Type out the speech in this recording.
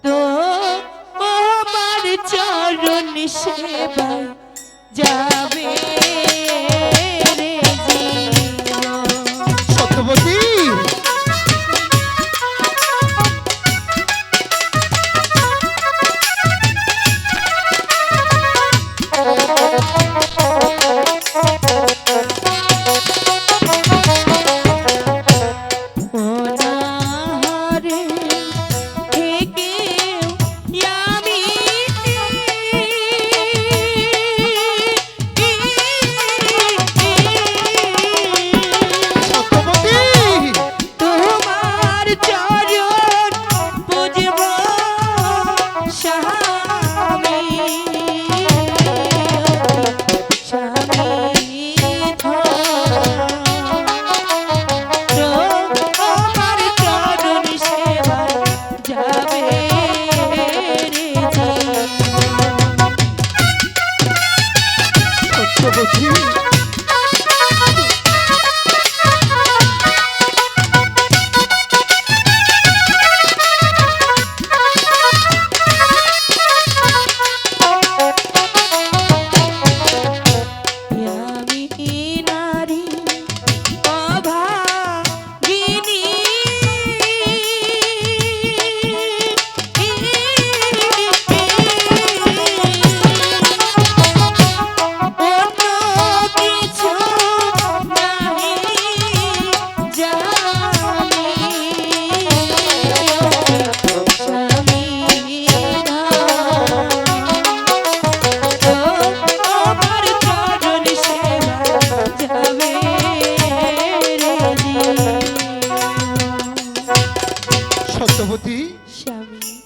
তো আমার চরণ সেবায় যাবে রে জীবন। সত্যবতী অনাহারে থেকে আমি সত্যবতী তোমার চরণ পুজব স্বামী স্বামী তোমার চরণ সেবায় যাবে রে জীবন। সত্যবতী আমি নারী অভাগিনী অন্য কিছু নাহি জানি স্বামী আমার চরণ সেবা যাবে রে জীবন। সত্যবতী স্বামী